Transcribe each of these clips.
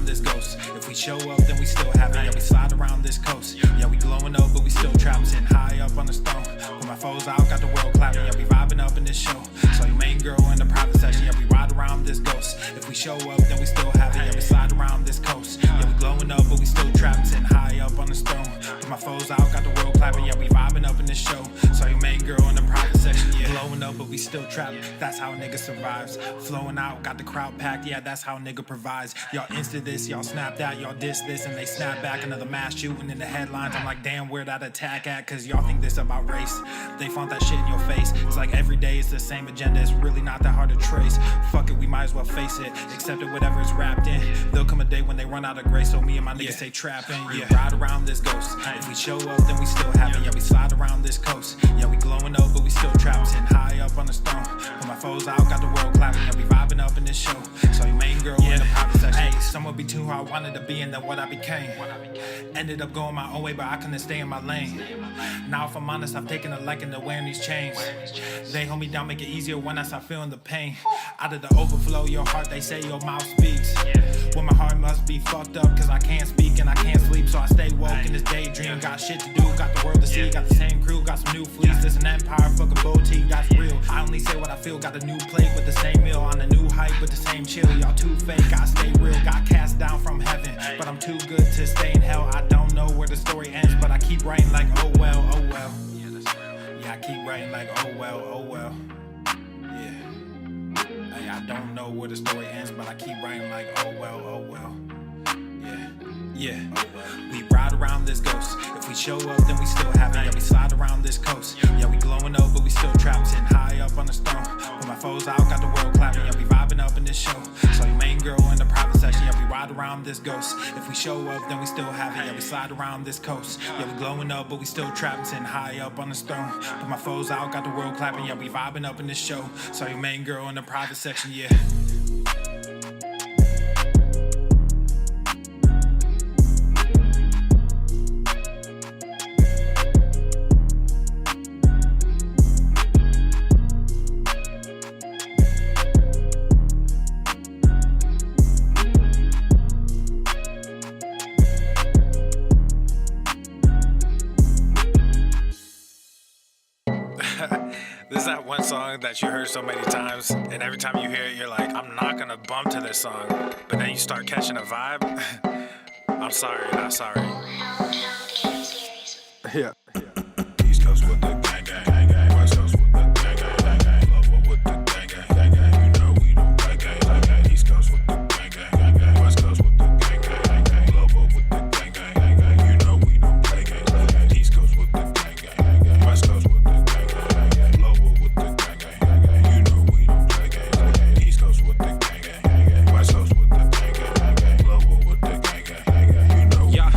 around this ghost. If we show up, then we still have it. Yeah, we slide around this coast. Yeah, we glowing up, but we still trapped. Sitting high up on the stone. When my foes out, got the world clapping. Yeah, we vibing up in this show. So your main girl in the private section. Yeah, we ride around this ghost. If we show up, then we still have it. Yeah, we slide around this coast. Yeah, we glowing up, but we still trapped. Sitting high up on the stone. When my foes out, got the world clapping. Yeah, we vibing up in this show. So your main girl in the private section. Yeah, glowing up, but we still trapped. That's how a nigga survives. Flowing out, got the crowd packed. Yeah, that's how a nigga provides. Y'all insta this, y'all snap that, y'all diss this, and they snap back. Another mass shooting in the headlines. I'm like, damn, where that attack at? Cause y'all think this about race. They font that shit in your face. It's like every day it's the same agenda. It's really not that hard to trace. Fuck it, we might as well face it. Accept it, whatever it's wrapped in. There'll come a day when they run out of grace. So me and my niggas stay trapping. Yeah, ride around this ghost. If we show up, then we still have it. Yeah, we slide around this coast. Yeah, we glowing up, but we still trapped. Sitting high up on the stone. When my foes out, got the world clapping. Yeah, we vibing up in this show. So your main girl in the private section. Hey, someone be too who I wanted to be and then what I became. Ended up going my own way, but I couldn't stay in my lane. Now if I'm honest, I've taken a liking to wearing these chains. They hold me down, make it easier when I start feeling the pain. Out of the overflow, your heart, they say your mouth speaks. Well, my heart must be fucked up, cause I can't speak and I can't sleep. So I stay woke in this daydream. Got shit to do, got the world to see. Got the same crew, got some new fleets. This an empire, fuck a boutique, that's real. I only say what I feel, got a new plate with the same meal. On a new hype with the same chill. Y'all too fake, I stay real. Got cast down from heaven, but I'm too good to stay in hell. I don't know where the story ends, but I keep writing like oh well, oh well. Yeah, I keep writing like oh well, oh well. Yeah, hey, I don't know where the story ends, but I keep writing like oh well, oh well. Yeah, we ride around this ghost. If we show up, then we still have it. Yeah, we slide around this coast. Yeah, we glowing up, but we still trapped. Sitting high up on the stone. When my foes out, got the world clapping. Yeah, we vibing up in this show. So your main girl in the private section. Yeah, we ride around this ghost. If we show up, then we still have it. Yeah, we slide around this coast. Yeah, we glowing up, but we still trapped. Sitting high up on the stone. When my foes out, got the world clapping. Yeah, we vibing up in this show. So your main girl in the private section. Yeah. This is that one song that you heard so many times, and every time you hear it, you're like, I'm not gonna bump to this song. But then you start catching a vibe. I'm sorry, not sorry. Yeah. East Coast with the gang, gang, gang, gang. West Coast with the gang, gang, gang, gang. Love with the gang, gang, gang, gang. You know we don't play gang, gang, gang. East Coast with the gang, gang, gang, gang. West Coast with the gang, gang, gang, gang. Love with the gang, gang, gang, gang. You know we don't play gang, gang, gang. East Coast with the gang, gang, gang, gang. West Coast with the gang, gang, gang, gang. Love with the gang, gang, gang, gang. You know we don't play gang, gang, gang. East Coast with the gang, gang, gang, gang. West Coast with the gang, gang, gang, gang. Love with the gang, gang, gang, gang. You know. Yeah.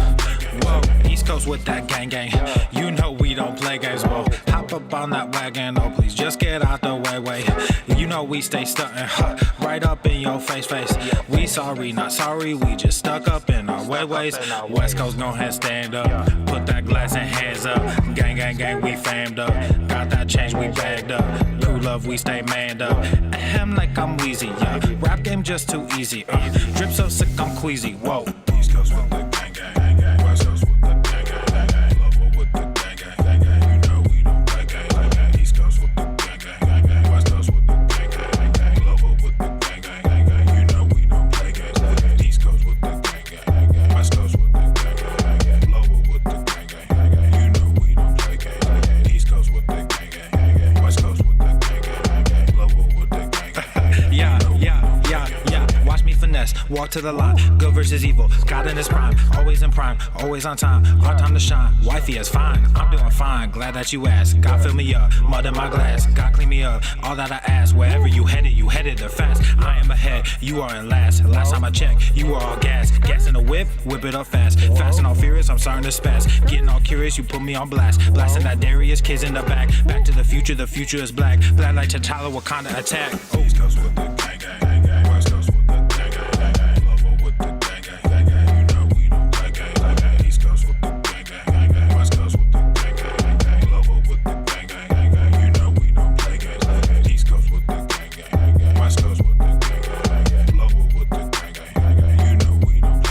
Whoa. East Coast with that gang, gang. You know we don't play games. Whoa. Hop up on that wagon. Oh, please just get out the way. You know we stay stuntin'. Right up in your face. We sorry, not sorry. We just stuck up in our ways. West Coast, go ahead, stand up. Put that glass and hands up. Gang, gang, gang, we famed up. Got that change, we bagged up. Crew love, we stay manned up. Ahem like I'm wheezy, yeah. Rap game just too easy. Drip so sick, I'm queasy. Whoa. East Coast with the gang, gang, gang, gang. West Coast with the gang, gang, gang, gang. Love with the gang, gang, gang, gang. You know we don't play gang, gang, gang. East Coast with the gang, gang, gang, gang. West Coast with the gang, gang, gang, gang. Love with the gang, gang, gang, gang. You know we don't play gang, gang, gang. East Coast with the gang, gang, gang, gang. West Coast with the gang, gang, gang, gang. Love with the gang, gang, gang, gang. You know we don't play gang, gang, gang. East Coast with the gang, gang, gang, gang. West Coast with the gang, gang, gang, gang. Love with the gang, gang, gang. Yeah. Watch me finesse, walk to the line. Good versus evil, God in his prime. Always in prime, always on time. Our time to shine, wifey is fine. I'm doing fine, glad that you asked. God fill me up, mud in my glass. God clean me up, all that I ask. Wherever you headed there fast. I am ahead, you are in last. Last time I checked, you were all gas. Gas in the whip it up fast. Fast and all furious, I'm starting to spaz. Getting all curious, you put me on blast. Blasting that Darius, kids in the back. Back to the future is black. Black like T'Challa, Wakanda attack. East Coast with the gang, gang, gang, gang. West Coast with the gang, gang, gang, gang. Love with the gang, gang, gang, gang. You know we don't play gang, gang, gang. East Coast with the gang, gang, gang, gang. West Coast with the gang, gang, gang, gang. Love with the gang, gang, gang, gang. You know we don't play gang, gang, gang. East Coast with the gang, gang, gang, gang. West Coast with the gang, gang, gang, gang. Love with the gang, gang, gang, gang. You know we don't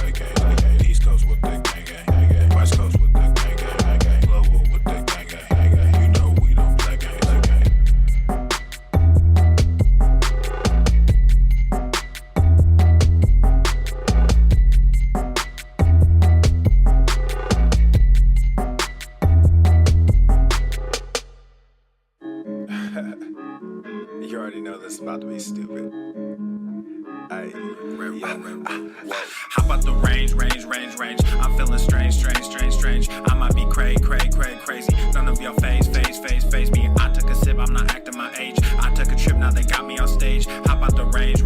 It's about to be stupid. How about the range? I'm feeling strange. I might be crazy. None of your face me. I took a sip, I'm not acting my age. I took a trip, now they got me on stage. How about the range?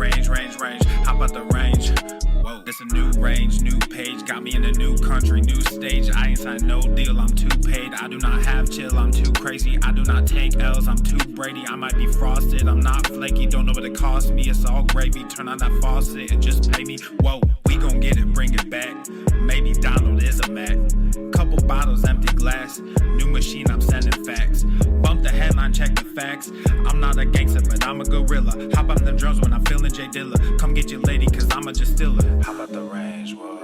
How about the range? Whoa, this a new range, new page. Got me in a new country, new stage. I ain't signed no deal, I'm too paid. I do not have chill, I'm too crazy. I do not take L's, I'm too Brady. I might be frosted, I'm not flaky. Don't know what it cost me, it's all gravy. Turn on that faucet and just pay me. Whoa, we gon' get it, bring it back. Maybe Donald is a Mac. Couple bottles, empty glass. New machine, I'm sending facts. Bump the headline, check the facts. I'm not a gangster, but I'm a gorilla. Hop on the drums when I'm feeling J Dilla. Come get your lady, cause I'm a just stiller. How about the range, whoa?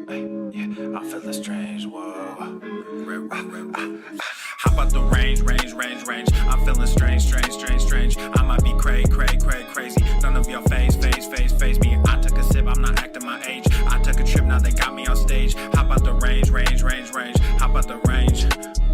Hey, yeah, I'm feeling strange, whoa. How about the range? I'm feeling strange. I might be crazy. None of your face me. I took a sip, I'm not acting my age. I took a trip, now they got me on stage. How about the range? How about the range?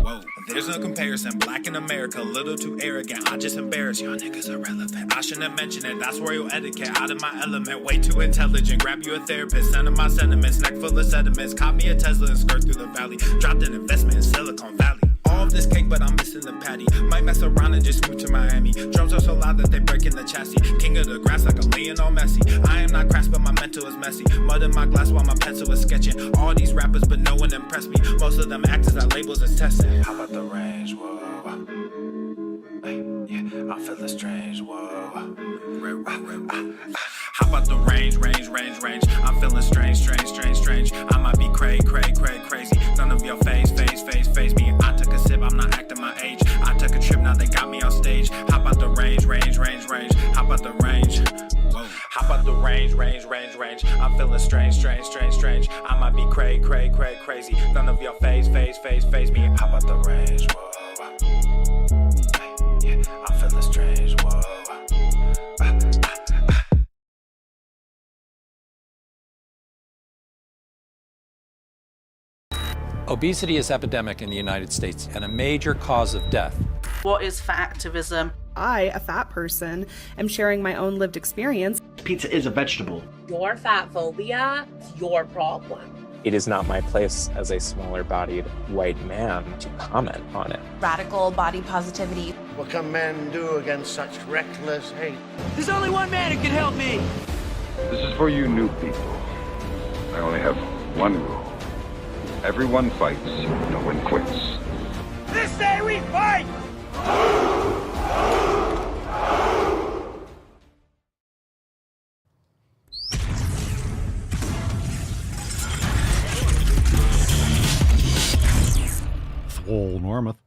Whoa, there's no comparison. Black in America, little too arrogant. I just embarrass y'all niggas irrelevant. I shouldn't mention it, that's royal etiquette. Out of my element, way too intelligent. Grab you a therapist, send him my sentiments. Neck full of sediments, caught me a Tesla and skirt through the valley. Dropped an investment in Silicon Valley. All of this cake, but I'm missing the patty. Might mess around and just move to Miami. Drums are so loud that they break in the chassis. King of the grass like a Lionel Messi. I am not crass, but my mental is messy. Mud in my glass while my pencil is sketching. All these rappers, but no one impressed me. Most of them actors I labels as testing. How about the range, whoa? Hey, yeah, I'm feeling strange, whoa. How about the range? I'm feeling strange. I might be crazy. None of your face me. I took a sip, I'm not acting my age. I took a trip, now they got me on stage. How about the range? How about the range? Whoa. How about the range? I'm feeling strange. I might be crazy. None of your face me. How about the range? Whoa. Hey, yeah, I'm feeling strange. Whoa. Obesity is epidemic in the United States and a major cause of death. What is fat activism? I, a fat person, am sharing my own lived experience. Pizza is a vegetable. Your fat phobia is your problem. It is not my place as a smaller-bodied white man to comment on it. Radical body positivity. What can men do against such reckless hate? There's only one man who can help me. This is for you new people. I only have one rule. Everyone fights, no one quits. This day we fight! Swole Normuth.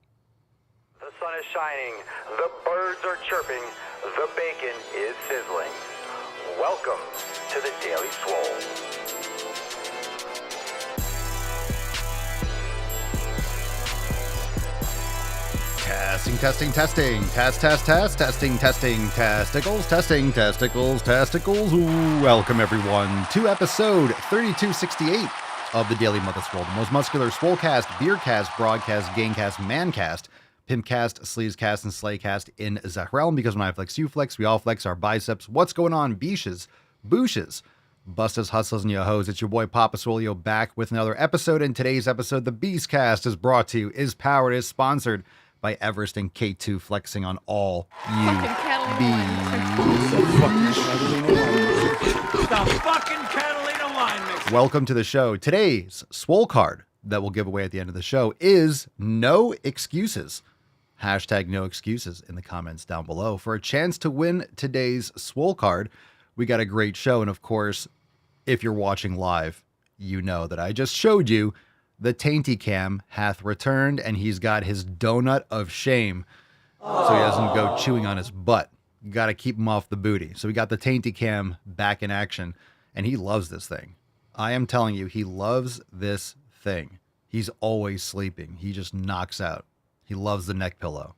The sun is shining, the birds are chirping, the bacon is sizzling. Welcome to the Daily Swole. Testing. Testicles. Ooh, welcome everyone to episode 3268 of the Daily Mother Swole, the most muscular Swolecast, Beercast, Broadcast, Gamecast, Mancast, Pimpcast, Sleazecast, and Slaycast in the realm, because when I flex, you flex, we all flex our biceps. What's going on, beaches, booshes, bustas, hustlers, and yo-hos? It's your boy Papa Swolio back with another episode. In today's episode, the Beastcast is brought to you, is powered, is sponsored by Everest and K2, flexing on all you bees. The fucking Catalina wine mix. Welcome to the show. Today's Swole card that we'll give away at the end of the show is no excuses. Hashtag no excuses in the comments down below. For a chance to win today's Swole card, we got a great show. And of course, if you're watching live, you know that I just showed you the Tainty Cam hath returned, and he's got his donut of shame. So he doesn't go chewing on his butt. You got to keep him off the booty. So we got the Tainty Cam back in action, and he loves this thing. I am telling you, he loves this thing. He's always sleeping. He just knocks out. He loves the neck pillow.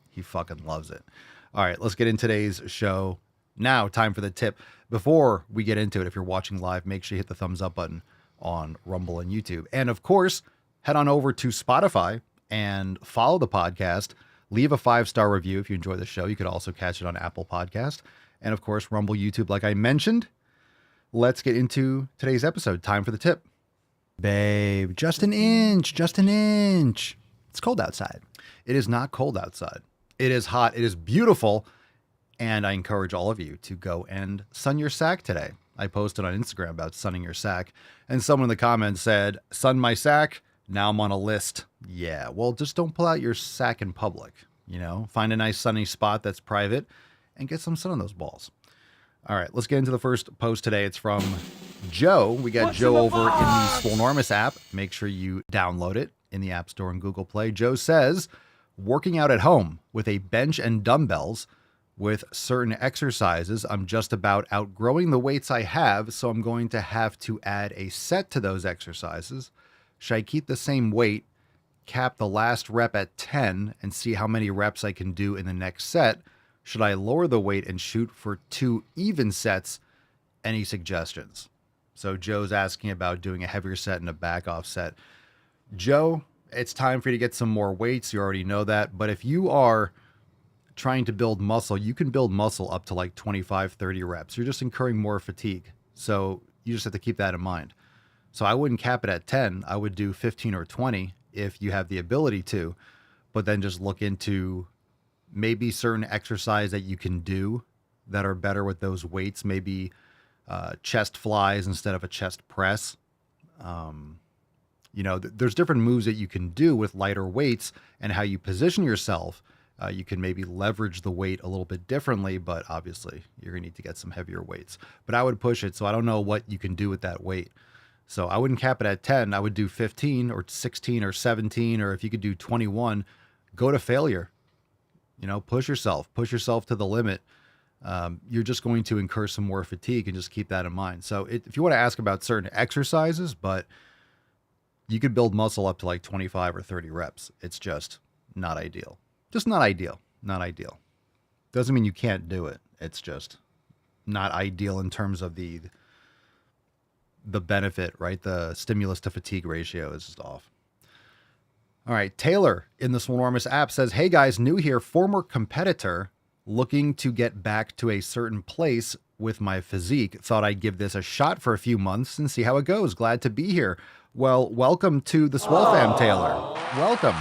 He fucking loves it. All right, let's get in today's show. Now, time for the tip. Before we get into it, if you're watching live, make sure you hit the thumbs up button on Rumble and YouTube. And of course, head on over to Spotify and follow the podcast. Leave a 5-star review if you enjoy the show. You could also catch it on Apple Podcast and, of course, Rumble, YouTube, like I mentioned. Let's get into today's episode. Time for the tip. Babe, just an inch. It's cold outside. It is not cold outside. It is hot. It is beautiful. And I encourage all of you to go and sun your sack today. I posted on Instagram about sunning your sack, and someone in the comments said, sun my sack, now I'm on a list. Yeah, well, just don't pull out your sack in public. Find a nice sunny spot that's private and get some sun on those balls. All right, let's get into the first post today. It's from Joe. We got Joe over in the Swolenormous app. Make sure you download it in the App Store and Google Play. Joe says, working out at home with a bench and dumbbells with certain exercises, I'm just about outgrowing the weights I have, so I'm going to have to add a set to those exercises. Should I keep the same weight, cap the last rep at 10, and see how many reps I can do in the next set? Should I lower the weight and shoot for 2 even sets? Any suggestions? So Joe's asking about doing a heavier set and a back off set. Joe, it's time for you to get some more weights. You already know that. But if you are trying to build muscle, you can build muscle up to like 25, 30 reps. You're just incurring more fatigue. So you just have to keep that in mind. So I wouldn't cap it at 10. I would do 15 or 20 if you have the ability to, but then just look into maybe certain exercise that you can do that are better with those weights. Maybe chest flies instead of a chest press. There's different moves that you can do with lighter weights, and how you position yourself. You can maybe leverage the weight a little bit differently, but obviously you're going to need to get some heavier weights. But I would push it, so I don't know what you can do with that weight. So I wouldn't cap it at 10. I would do 15 or 16 or 17, or if you could do 21, go to failure. Push yourself to the limit. You're just going to incur some more fatigue, and just keep that in mind. So if you want to ask about certain exercises, but you could build muscle up to like 25 or 30 reps. It's just not ideal. Just not ideal. Not ideal. Doesn't mean you can't do it. It's just not ideal in terms of the benefit, right? The stimulus to fatigue ratio is just off. All right. Taylor in the Swolenormous app says, hey guys, new here, former competitor looking to get back to a certain place with my physique. Thought I'd give this a shot for a few months and see how it goes. Glad to be here. Well, welcome to the Swole fam, Taylor. Welcome.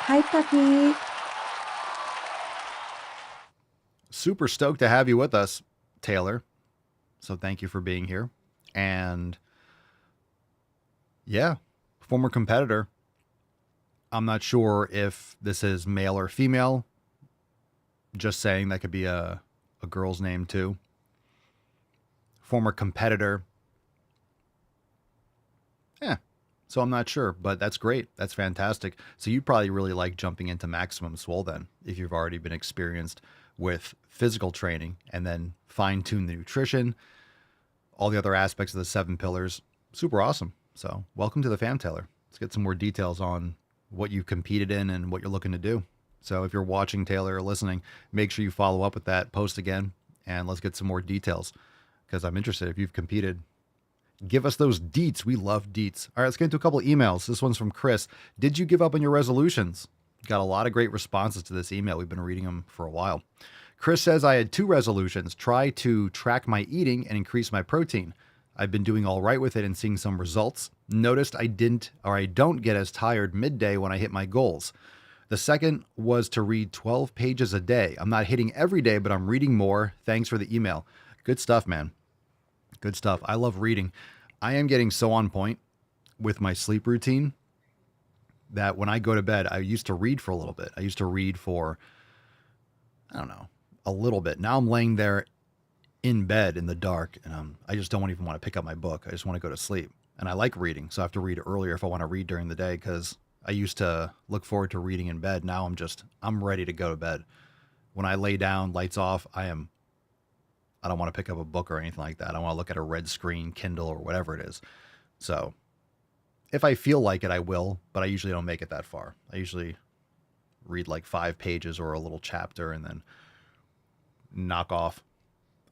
Hi, puppy. Super stoked to have you with us, Taylor. So thank you for being here. And yeah, former competitor. I'm not sure if this is male or female. Just saying, that could be a girl's name too. Former competitor. Yeah. So I'm not sure, but that's great. That's fantastic. So you'd probably really like jumping into Maximum Swole then, if you've already been experienced with physical training, and then fine tune the nutrition, all the other aspects of the 7 pillars. Super awesome. So welcome to the fam, Taylor. Let's get some more details on what you've competed in and what you're looking to do. So if you're watching, Taylor, or listening, make sure you follow up with that post again, and let's get some more details, because I'm interested. If you've competed, give us those deets. We love deets. All right, let's get into a couple of emails. This one's from Chris. Did you give up on your resolutions? Got a lot of great responses to this email. We've been reading them for a while. Chris says, I had 2 resolutions. Try to track my eating and increase my protein. I've been doing all right with it and seeing some results. Noticed I don't get as tired midday when I hit my goals. The second was to read 12 pages a day. I'm not hitting every day, but I'm reading more. Thanks for the email. Good stuff, man. Good stuff. I love reading. I am getting so on point with my sleep routine that when I go to bed, I used to read for a little bit. I used to read for, I don't know, a little bit. Now I'm laying there in bed in the dark, and I just don't even want to pick up my book. I just want to go to sleep. And I like reading, so I have to read earlier if I want to read during the day, because I used to look forward to reading in bed. Now I'm ready to go to bed. When I lay down, lights off, I don't want to pick up a book or anything like that. I want to look at a red screen, Kindle, or whatever it is. So if I feel like it, I will, but I usually don't make it that far. I usually read like 5 pages or a little chapter and then knock off.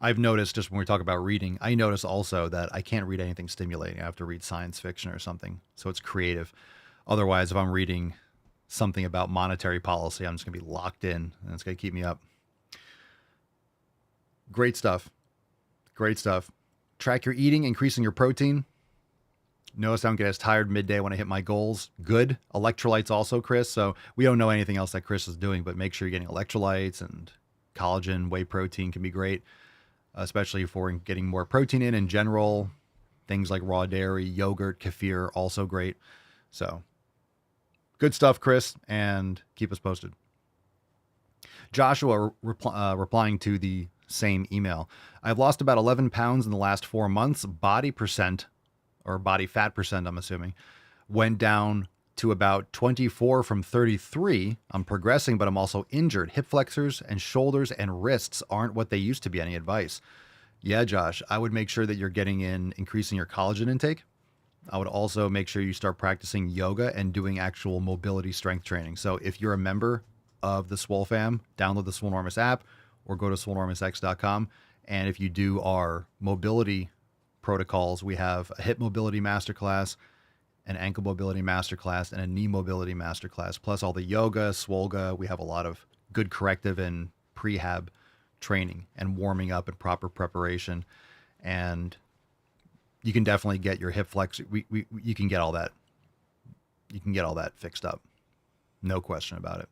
I've noticed, just when we talk about reading, I notice also that I can't read anything stimulating. I have to read science fiction or something. So it's creative. Otherwise, if I'm reading something about monetary policy, I'm just going to be locked in, and it's going to keep me up. Great stuff. Great stuff. Track your eating, increasing your protein. Notice I don't get as tired midday when I hit my goals. Good. Electrolytes also, Chris. So we don't know anything else that Chris is doing, but make sure you're getting electrolytes, and collagen, whey protein can be great, especially for getting more protein in general. Things like raw dairy, yogurt, kefir, also great. So good stuff, Chris, and keep us posted. Joshua replying to the same email. I've lost about 11 pounds in the last 4 months. Body percent, or body fat percent, I'm assuming, went down to about 24 from 33. I'm progressing, but I'm also injured. Hip flexors and shoulders and wrists aren't what they used to be. Any advice? Yeah, Josh, I would make sure that you're increasing your collagen intake. I would also make sure you start practicing yoga and doing actual mobility strength training. So if you're a member of the Swole fam, download the Swolenormous app or go to swolenormousx.com. And if you do our mobility protocols, we have a hip mobility masterclass, an ankle mobility masterclass, and a knee mobility masterclass, plus all the yoga, Swolga. We have a lot of good corrective and prehab training and warming up and proper preparation. And you can definitely get your hip flex. You can get all that. You can get all that fixed up. No question about it.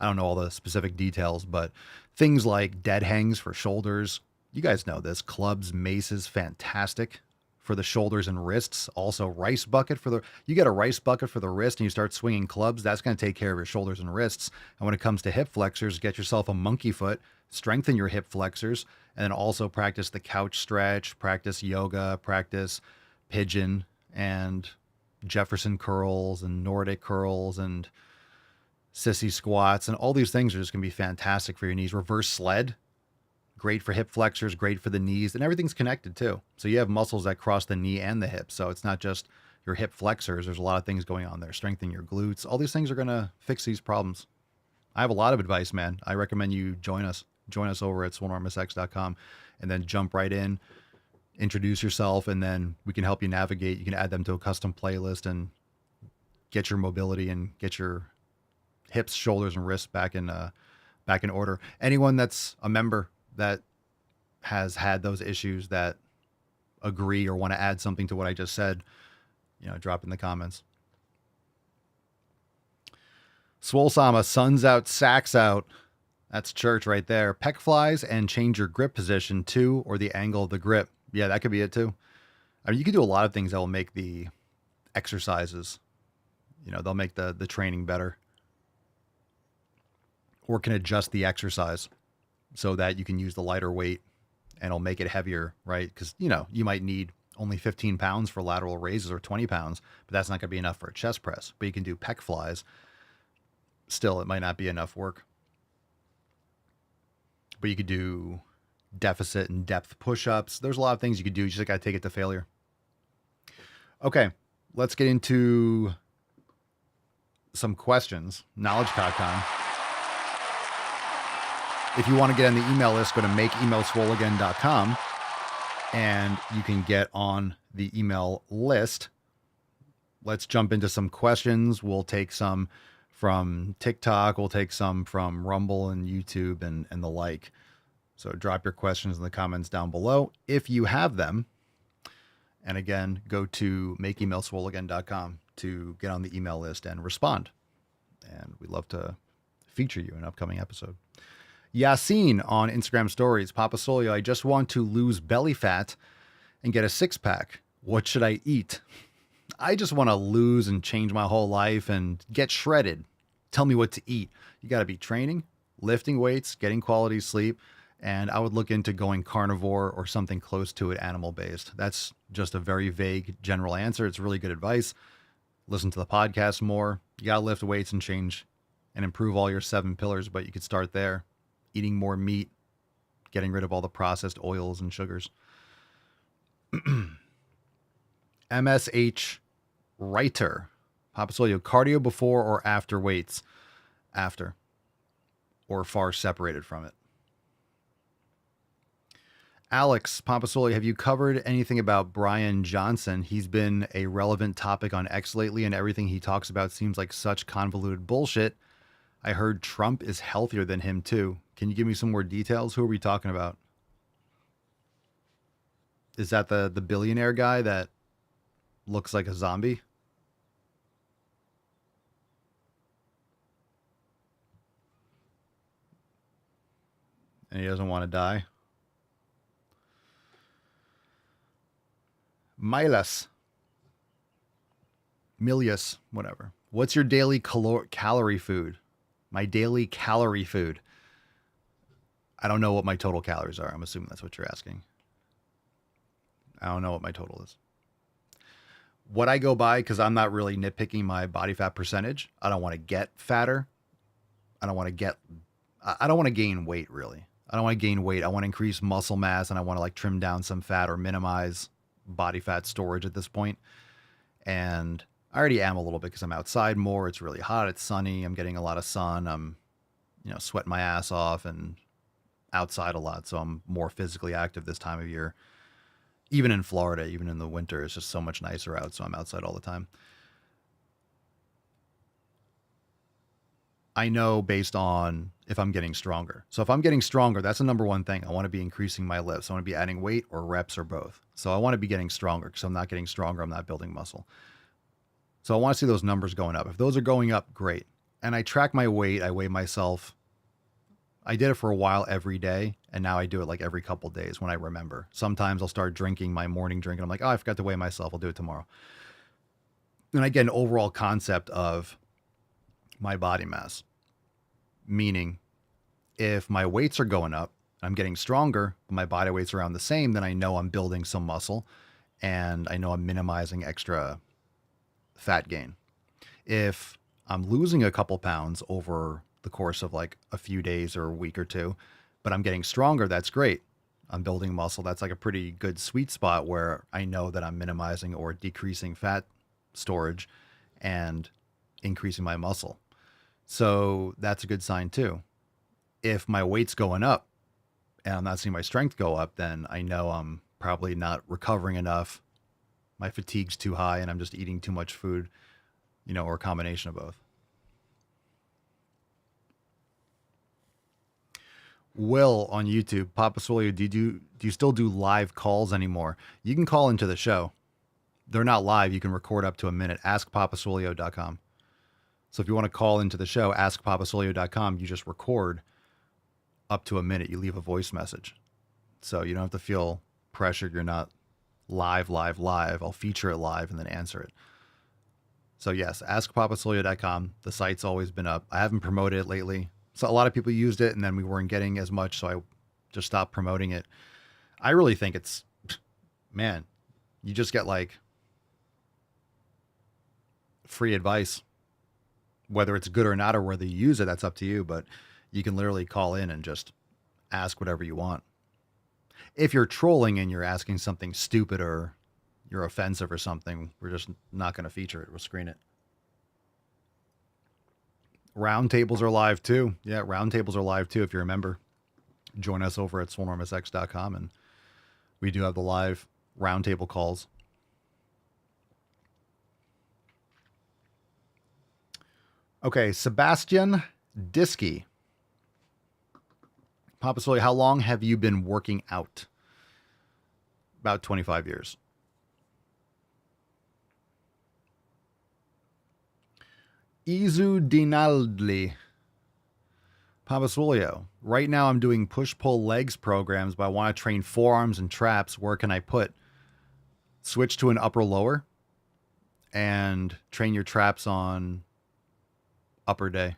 I don't know all the specific details, but things like dead hangs for shoulders. You guys know this. Clubs, maces, fantastic for the shoulders and wrists. Also rice bucket you get a rice bucket for the wrist and you start swinging clubs. That's going to take care of your shoulders and wrists. And when it comes to hip flexors, get yourself a monkey foot, strengthen your hip flexors, and then also practice the couch stretch, practice yoga, practice pigeon and Jefferson curls and Nordic curls and sissy squats. And all these things are just going to be fantastic for your knees. Reverse sled, great for hip flexors, great for the knees, and everything's connected too. So you have muscles that cross the knee and the hip. So it's not just your hip flexors. There's a lot of things going on there. Strengthen your glutes. All these things are going to fix these problems. I have a lot of advice, man. I recommend you join us. Join us over at swolenormousx.com and then jump right in, introduce yourself, and then we can help you navigate. You can add them to a custom playlist and get your mobility and get your hips, shoulders, and wrists back in order. Anyone that's a member that has had those issues that agree or want to add something to what I just said, drop in the comments. Swole Sama, sun's out, sacks out. That's church right there. Pec flies and change your grip position too, or the angle of the grip. Yeah, that could be it too. I mean, you can do a lot of things that will make the exercises, they'll make the training better, or can adjust the exercise so that you can use the lighter weight and it'll make it heavier, right? Because, you might need only 15 pounds for lateral raises or 20 pounds, but that's not going to be enough for a chest press. But you can do pec flies. Still, it might not be enough work. But you could do deficit and depth push-ups. There's a lot of things you could do. You just got to take it to failure. Okay, let's get into some questions. KnowledgeCon. If you want to get on the email list, go to makeemailswoleagain.com and you can get on the email list. Let's jump into some questions. We'll take some from TikTok. We'll take some from Rumble and YouTube and the like. So drop your questions in the comments down below if you have them. And again, go to makeemailswoleagain.com to get on the email list and respond. And we'd love to feature you in an upcoming episode. Yassine on Instagram stories. Papa Solio, I just want to lose belly fat and get a six-pack. What should I eat? I just want to lose and change my whole life and get shredded. Tell me what to eat. You got to be training, lifting weights, getting quality sleep, and I would look into going carnivore or something close to it, animal-based. That's just a very vague general answer. It's really good advice. Listen to the podcast more. You got to lift weights and change and improve all your 7 pillars, but you could start there. Eating more meat, getting rid of all the processed oils and sugars. MSH Writer. Papa Solio, cardio before or after weights? After. Or far separated from it. Alex Pompasoli, have you covered anything about Brian Johnson? He's been a relevant topic on X lately, and everything he talks about seems like such convoluted bullshit. I heard Trump is healthier than him, too. Can you give me some more details? Who are we talking about? Is that the billionaire guy that looks like a zombie? And he doesn't want to die? Milius, whatever. What's your daily calorie food? My daily calorie food. I don't know what my total calories are. I'm assuming that's what you're asking. I don't know what my total is. What I go by, because I'm not really nitpicking my body fat percentage. I don't want to get fatter. I don't want to gain weight, really. I don't want to gain weight. I want to increase muscle mass, and I want to like trim down some fat or minimize body fat storage at this point. And I already am a little bit because I'm outside more. It's really hot. It's sunny. I'm getting a lot of sun. I'm, sweating my ass off and outside a lot. So I'm more physically active this time of year. Even in Florida, even in the winter, it's just so much nicer out. So I'm outside all the time. I know based on if I'm getting stronger. So if I'm getting stronger, that's the number one thing. I want to be increasing my lifts. I want to be adding weight or reps or both. So I want to be getting stronger because I'm not getting stronger. I'm not building muscle. So I want to see those numbers going up. If those are going up, great. And I track my weight. I weigh myself. I did it for a while every day. And now I do it like every couple of days when I remember. Sometimes I'll start drinking my morning drink and I'm like, oh, I forgot to weigh myself. I'll do it tomorrow. And I get an overall concept of my body mass. Meaning, if my weights are going up, I'm getting stronger, but my body weight's around the same, then I know I'm building some muscle and I know I'm minimizing extra fat gain. If I'm losing a couple pounds over the course of like a few days or a week or two, but I'm getting stronger, that's great. I'm building muscle. That's like a pretty good sweet spot where I know that I'm minimizing or decreasing fat storage and increasing my muscle. So that's a good sign too. If my weight's going up and I'm not seeing my strength go up, then I know I'm probably not recovering enough. My fatigue's too high and I'm just eating too much food, or a combination of both. Will on YouTube, Papa Swole, do you still do live calls anymore? You can call into the show. They're not live. You can record up to a minute. AskPapaSwolio.com. So if you want to call into the show, askpapasolio.com, you just record up to a minute. You leave a voice message. So you don't have to feel pressured. You're not live. I'll feature it live and then answer it. So yes, askpapasolio.com. The site's always been up. I haven't promoted it lately. So a lot of people used it and then we weren't getting as much. So I just stopped promoting it. I really think it's, man, you just get like free advice. Whether it's good or not, or whether you use it, that's up to you. But you can literally call in and just ask whatever you want. If you're trolling and you're asking something stupid or you're offensive or something, we're just not going to feature it. We'll screen it. Roundtables are live too. Yeah, roundtables are live too. If you're a member, join us over at swolenormousx.com and we do have the live roundtable calls. Okay, Sebastian Diski. Papa Swole, how long have you been working out? About 25 years. Izu Dinaldli. Papa Swole, right now I'm doing push-pull legs programs, but I want to train forearms and traps. Where can I put? Switch to an upper-lower and train your traps on upper day.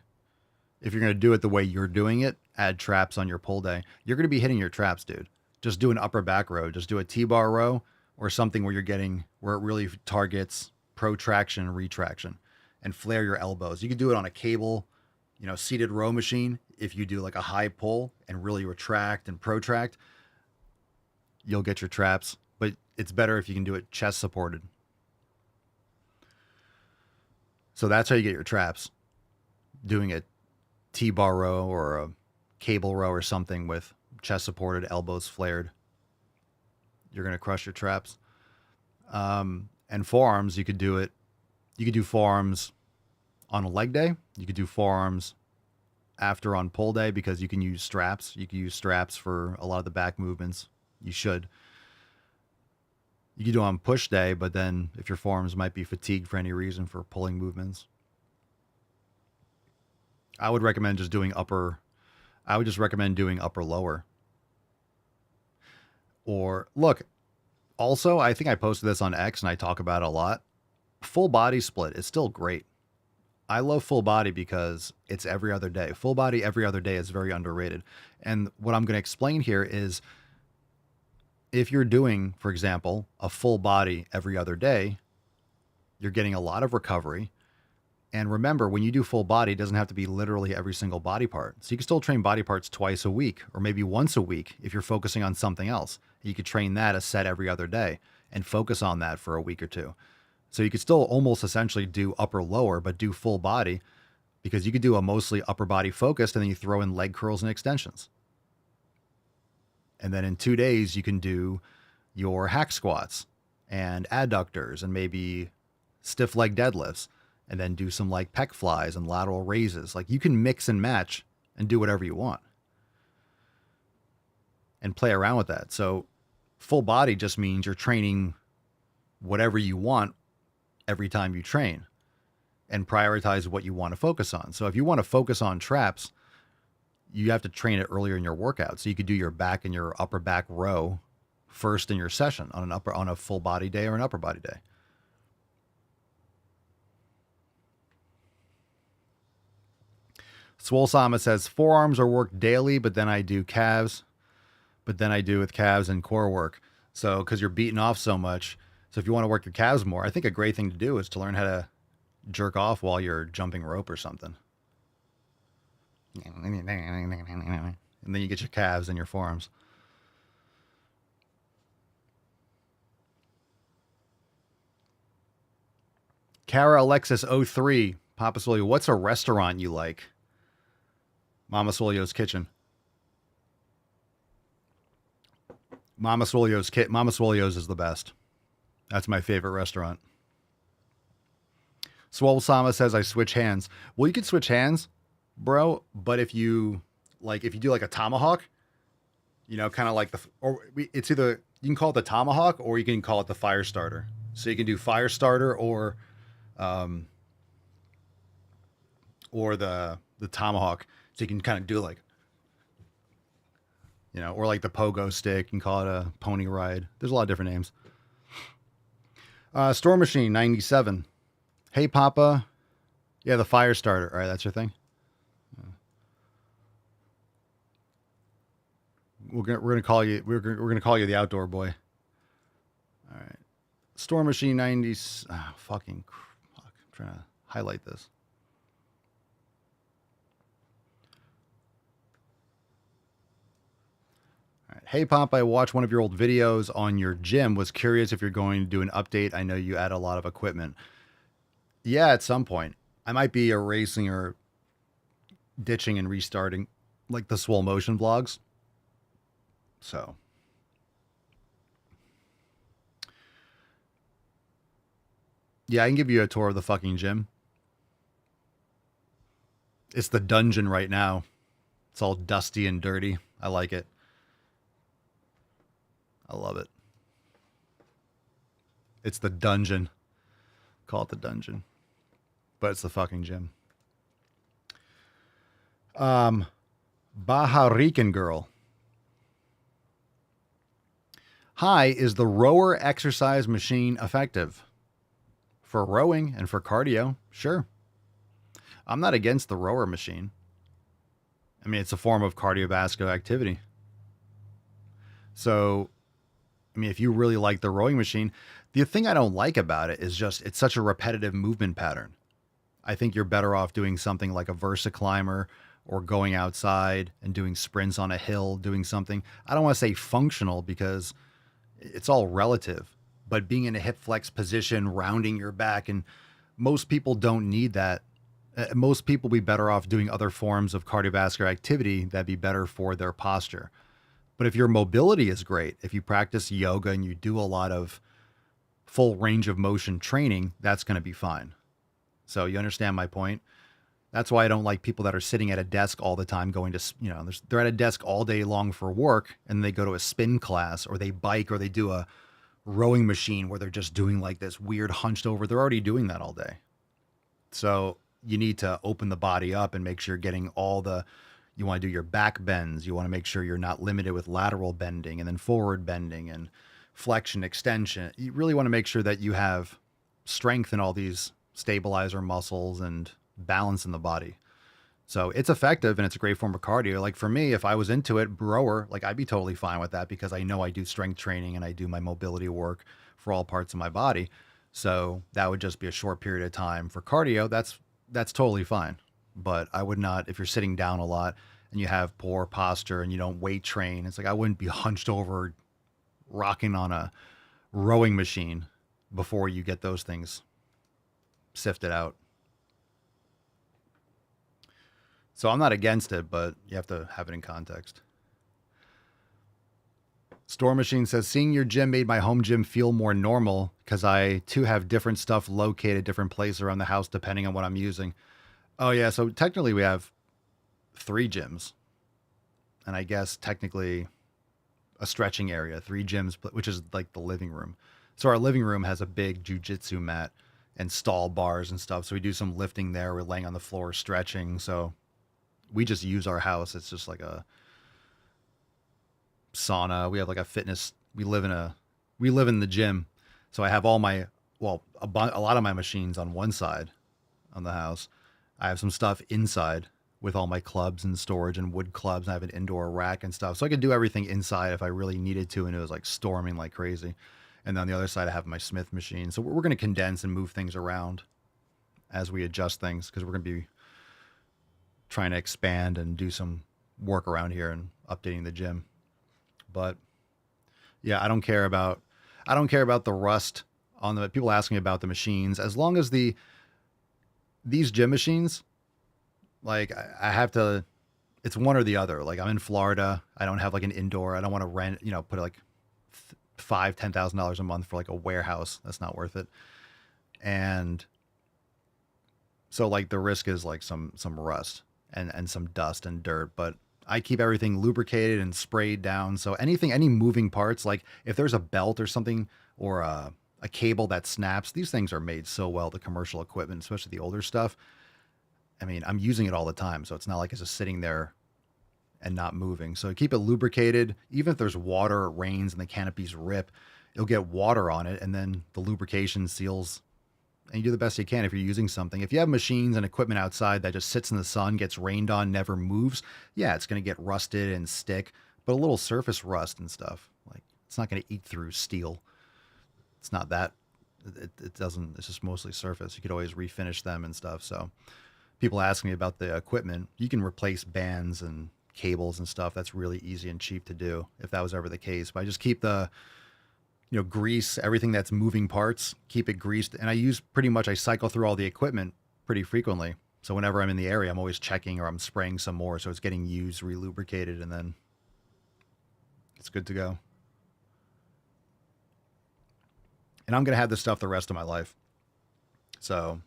If you're going to do it the way you're doing it, add traps on your pull day. You're going to be hitting your traps, dude. Just do an upper back row. Just do a T-bar row or something where where it really targets protraction and retraction and flare your elbows. You can do it on a cable, seated row machine. If you do like a high pull and really retract and protract, you'll get your traps, but it's better if you can do it chest supported. So that's how you get your traps. Doing a T-bar row or a cable row or something with chest supported, elbows flared. you're going to crush your traps. And forearms, you could do forearms on a leg day. You could do forearms after on pull day because you can use straps. You can use straps for a lot of the back movements. You should. You can do on push day, but then if your forearms might be fatigued for any reason for pulling movements, I would recommend just doing upper lower. Or look, also, I think I posted this on X and I talk about it a lot. Full body split is still great. I love full body because it's every other day. Full body every other day is very underrated. And what I'm going to explain here is if you're doing, for example, a full body every other day, you're getting a lot of recovery. And remember, when you do full body, it doesn't have to be literally every single body part. So you can still train body parts twice a week or maybe once a week if you're focusing on something else. You could train that a set every other day and focus on that for a week or two. So you could still almost essentially do upper lower, but do full body because you could do a mostly upper body focused and then you throw in leg curls and extensions. And then in 2 days, you can do your hack squats and adductors and maybe stiff leg deadlifts and then do some like pec flies and lateral raises. Like you can mix and match and do whatever you want and play around with that. So full body just means you're training whatever you want every time you train and prioritize what you want to focus on. So if you want to focus on traps, you have to train it earlier in your workout. So you could do your back and your upper back row first in your session on a full body day or an upper body day. Swole Sama says forearms are worked daily, but then I do calves, but then I do with calves and core work. So, cause you're beating off so much. So if you want to work your calves more, I think a great thing to do is to learn how to jerk off while you're jumping rope or something. And then you get your calves and your forearms. Kara Alexis 03, Papa Swolio, what's a restaurant you like? Mama Swolio's Kitchen. Mama Swolio's is the best. That's my favorite restaurant. Swole Sama says I switch hands. Well, you could switch hands, bro, but if you do like a tomahawk, you know, kind of like it's either you can call it the tomahawk or you can call it the fire starter. So you can do fire starter or the tomahawk. So you can kind of do like, you know, or like the pogo stick. You can call it a pony ride. There's a lot of different names. Store Machine 97. Hey, Papa. Yeah, the fire starter. All right, that's your thing. We're gonna call you. We're gonna call you the outdoor boy. All right. Store Machine 90. Fuck. I'm trying to highlight this. Hey, Pop, I watched one of your old videos on your gym. Was curious if you're going to do an update. I know you add a lot of equipment. Yeah, at some point. I might be erasing or ditching and restarting like the Swole Motion vlogs. So. Yeah, I can give you a tour of the fucking gym. It's the dungeon right now. It's all dusty and dirty. I like it. I love it. It's the dungeon. Call it the dungeon. But it's the fucking gym. Baja Rican girl. Hi, is the rower exercise machine effective? For rowing and for cardio, sure. I'm not against the rower machine. I mean, it's a form of cardiovascular activity. So, I mean, if you really like the rowing machine, the thing I don't like about it is just it's such a repetitive movement pattern. I think you're better off doing something like a Versa climber or going outside and doing sprints on a hill, doing something. I don't want to say functional because it's all relative, but being in a hip flex position, rounding your back, and most people don't need that. Most people be better off doing other forms of cardiovascular activity that'd be better for their posture. But if your mobility is great, if you practice yoga and you do a lot of full range of motion training, that's going to be fine. So you understand my point? That's why I don't like people that are sitting at a desk all the time going to, they're at a desk all day long for work and they go to a spin class or they bike or they do a rowing machine where they're just doing like this weird hunched over. They're already doing that all day. So you need to open the body up and make sure you're getting you want to do your back bends. You want to make sure you're not limited with lateral bending and then forward bending and flexion, extension. You really want to make sure that you have strength in all these stabilizer muscles and balance in the body. So it's effective and it's a great form of cardio. Like for me, if I was into it, rower, like I'd be totally fine with that because I know I do strength training and I do my mobility work for all parts of my body. So that would just be a short period of time. For cardio, that's totally fine. But I would not, if you're sitting down a lot and you have poor posture and you don't weight train, it's like I wouldn't be hunched over rocking on a rowing machine before you get those things sifted out. So I'm not against it, but you have to have it in context. Store Machine says, seeing your gym made my home gym feel more normal because I too have different stuff located different places around the house depending on what I'm using. Oh yeah, so technically we have 3 gyms. And I guess technically a stretching area, 3 gyms, which is like the living room. So our living room has a big jujitsu mat and stall bars and stuff. So we do some lifting there. We're laying on the floor, stretching. So we just use our house. It's just like a sauna. We have like a fitness. We live in the gym. So I have all a lot of my machines on one side on the house. I have some stuff inside with all my clubs and storage and wood clubs. I have an indoor rack and stuff. So I could do everything inside if I really needed to. And it was like storming like crazy. And then on the other side, I have my Smith machine. So we're going to condense and move things around as we adjust things because we're going to be trying to expand and do some work around here and updating the gym. But yeah, I don't care about the rust on the people asking me about the machines. As long as these gym machines, like I have to, it's one or the other. Like I'm in Florida. I don't have like an indoor. I don't want to rent, put like $5,000-$10,000 a month for like a warehouse. That's not worth it. And so like the risk is like some rust and some dust and dirt, but I keep everything lubricated and sprayed down. So any moving parts, like if there's a belt or something or a cable that snaps, these things are made so well, the commercial equipment, especially the older stuff. I mean, I'm using it all the time. So it's not like it's just sitting there and not moving. So keep it lubricated. Even if there's water, it rains and the canopies rip, it'll get water on it. And then the lubrication seals and you do the best you can if you're using something. If you have machines and equipment outside that just sits in the sun, gets rained on, never moves, yeah, it's going to get rusted and stick, but a little surface rust and stuff, like it's not going to eat through steel. It's not that, it doesn't, it's just mostly surface. You could always refinish them and stuff. So people ask me about the equipment. You can replace bands and cables and stuff. That's really easy and cheap to do if that was ever the case. But I just keep the, grease, everything that's moving parts, keep it greased. And I cycle through all the equipment pretty frequently. So whenever I'm in the area, I'm always checking or I'm spraying some more. So it's getting used, relubricated, and then it's good to go. And I'm going to have this stuff the rest of my life. So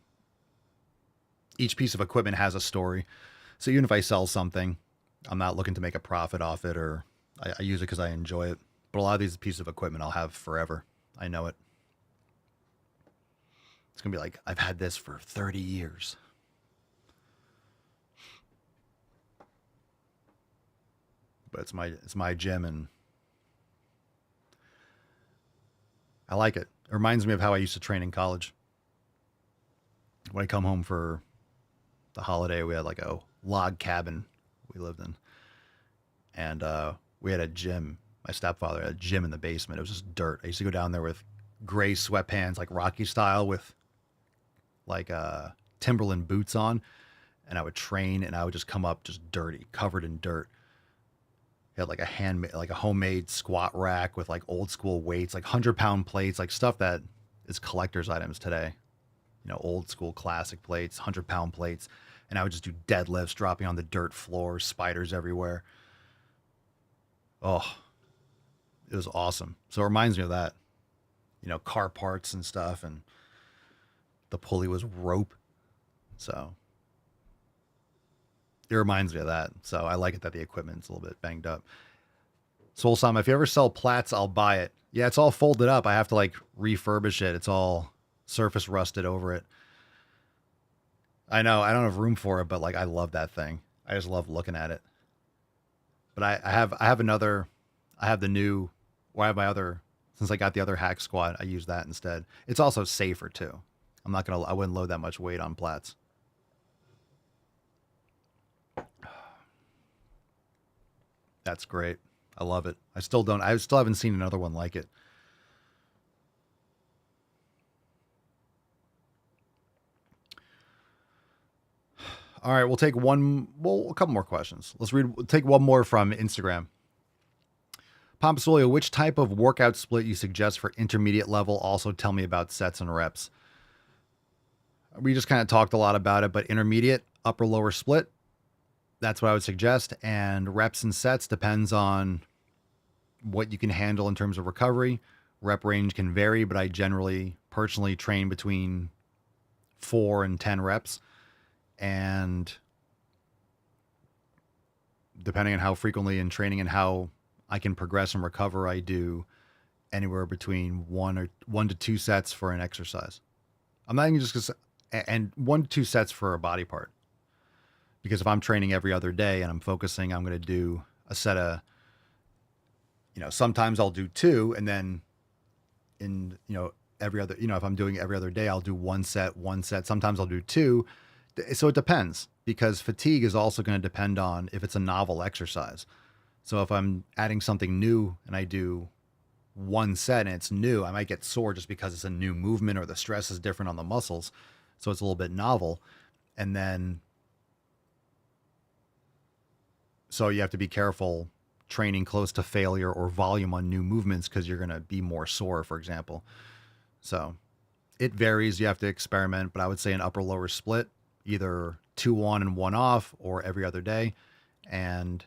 each piece of equipment has a story. So even if I sell something, I'm not looking to make a profit off it, or I use it because I enjoy it. But a lot of these pieces of equipment I'll have forever. I know it. It's going to be like, I've had this for 30 years. But it's my gym, and I like it. It reminds me of how I used to train in college. When I come home for the holiday, we had like a log cabin we lived in. And we had a gym. My stepfather had a gym in the basement. It was just dirt. I used to go down there with gray sweatpants, like Rocky style, with like Timberland boots on. And I would train, and I would just come up just dirty, covered in dirt. He had like a homemade squat rack with like old school weights, like 100-pound plates, like stuff that is collector's items today. Old school classic plates, 100-pound plates. And I would just do deadlifts, dropping on the dirt floor, spiders everywhere. Oh, it was awesome. So it reminds me of that, car parts and stuff. And the pulley was rope. So it reminds me of that. So I like it that the equipment's a little bit banged up. Soul Sam, if you ever sell plats, I'll buy it. Yeah, it's all folded up. I have to like refurbish it. It's all surface rusted over it. I know I don't have room for it, but like I love that thing. I just love looking at it. But I have since I got the other hack squad, I use that instead. It's also safer too. I wouldn't load that much weight on plats. That's great. I love it. I still haven't seen another one like it. All right, we'll take a couple more questions. Take one more from Instagram. Pompasolio, which type of workout split you suggest for intermediate level? Also tell me about sets and reps. We just kind of talked a lot about it, but intermediate, upper lower split, that's what I would suggest. And reps and sets depends on what you can handle in terms of recovery. Rep range can vary, but I personally train between 4 and 10 reps. And depending on how frequently in training and how I can progress and recover, I do anywhere between 1 to 2 sets for an exercise. I'm not even just and 1 to 2 sets for a body part. Because if I'm training every other day and I'm focusing, I'm going to do a set of, sometimes I'll do 2, and then every other, if I'm doing every other day, I'll do 1 set. Sometimes I'll do 2. So it depends, because fatigue is also going to depend on if it's a novel exercise. So if I'm adding something new and I do 1 set and it's new, I might get sore just because it's a new movement or the stress is different on the muscles. So it's a little bit novel. And then, so you have to be careful training close to failure or volume on new movements, because you're going to be more sore, for example. So it varies. You have to experiment, but I would say an upper lower split, either 2 on and 1 off, or every other day. And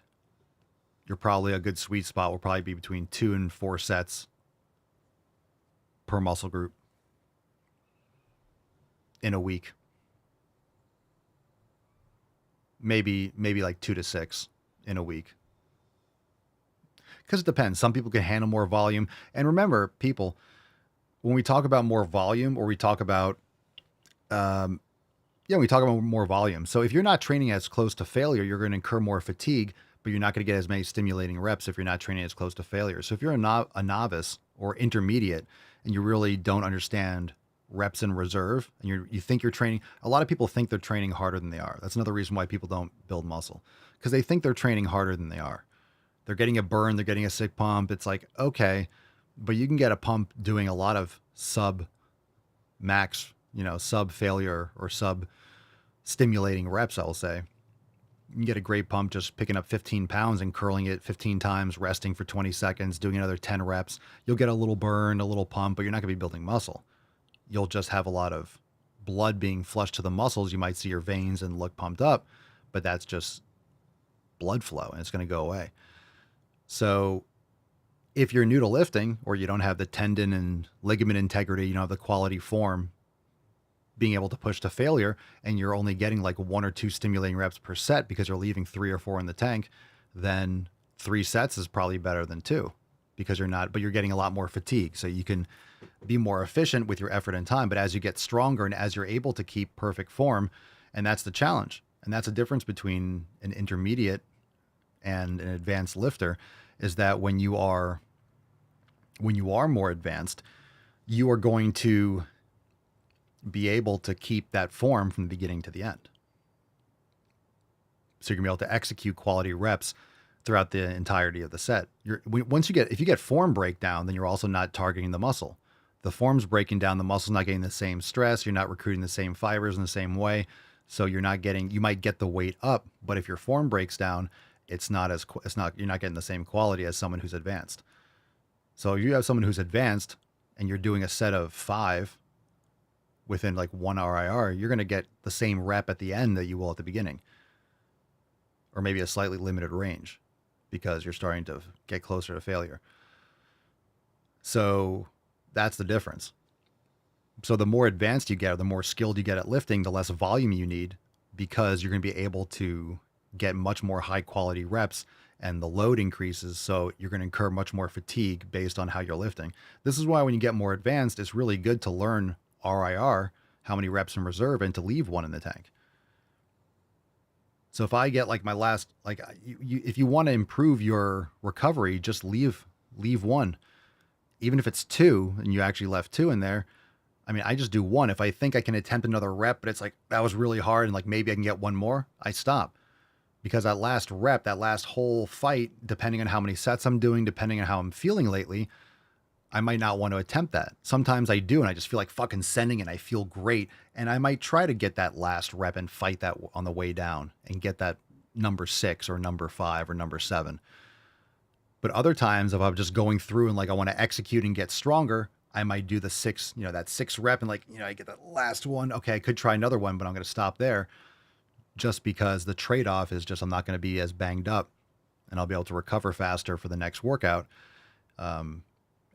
you're probably a good sweet spot will probably be between 2 and 4 sets per muscle group in a week. Maybe like 2 to 6 in a week. Because it depends. Some people can handle more volume. And remember, people, when we talk about more volume, or we talk about, more volume. So if you're not training as close to failure, you're going to incur more fatigue, but you're not going to get as many stimulating reps if you're not training as close to failure. So if you're a novice or intermediate and you really don't understand reps in reserve, and you think you're training, a lot of people think they're training harder than they are. That's another reason why people don't build muscle, because they think they're training harder than they are. They're getting a burn, they're getting a sick pump. It's like, okay, but you can get a pump doing a lot of sub max, sub failure or sub stimulating reps, I'll say. You can get a great pump just picking up 15 pounds and curling it 15 times, resting for 20 seconds, doing another 10 reps. You'll get a little burn, a little pump, but you're not going to be building muscle. You'll just have a lot of blood being flushed to the muscles. You might see your veins and look pumped up, but that's just blood flow, and it's going to go away. So if you're new to lifting, or you don't have the tendon and ligament integrity, you don't have the quality form being able to push to failure, and you're only getting like 1 or 2 stimulating reps per set because you're leaving 3 or 4 in the tank, then 3 sets is probably better than 2, because you're getting a lot more fatigue. So you can be more efficient with your effort and time. But as you get stronger and as you're able to keep perfect form, and that's the challenge. And that's a difference between an intermediate and an advanced lifter, is that when you are more advanced, you are going to be able to keep that form from the beginning to the end. So you're gonna be able to execute quality reps throughout the entirety of the set. If you get form breakdown, then you're also not targeting the muscle. The form's breaking down, the muscle's not getting the same stress, you're not recruiting the same fibers in the same way. So you might get the weight up, but if your form breaks down, you're not getting the same quality as someone who's advanced. So if you have someone who's advanced and you're doing a set of 5 within like 1 RIR, you're going to get the same rep at the end that you will at the beginning, or maybe a slightly limited range. because you're starting to get closer to failure. So that's the difference. So the more advanced you get, or the more skilled you get at lifting, the less volume you need, because you're going to be able to get much more high quality reps, and the load increases. So you're going to incur much more fatigue based on how you're lifting. This is why when you get more advanced, it's really good to learn RIR, how many reps in reserve, and to leave one in the tank. So if I get like my last, like if you want to improve your recovery, just leave one. Even if it's 2 and you actually left 2 in there, I mean, I just do 1. If I think I can attempt another rep, but it's like, that was really hard and like maybe I can get 1 more, I stop. Because that last rep, that last whole fight, depending on how many sets I'm doing, depending on how I'm feeling lately, I might not want to attempt that. Sometimes I do, and I just feel like fucking sending it. I feel great. And I might try to get that last rep and fight that on the way down and get that number 6 or number 5 or number 7. But other times, if I'm just going through and like I want to execute and get stronger, I might do the 6, that 6 rep and like, I get that last one. Okay, I could try another one, but I'm going to stop there. Just because the trade-off is just I'm not going to be as banged up and I'll be able to recover faster for the next workout. And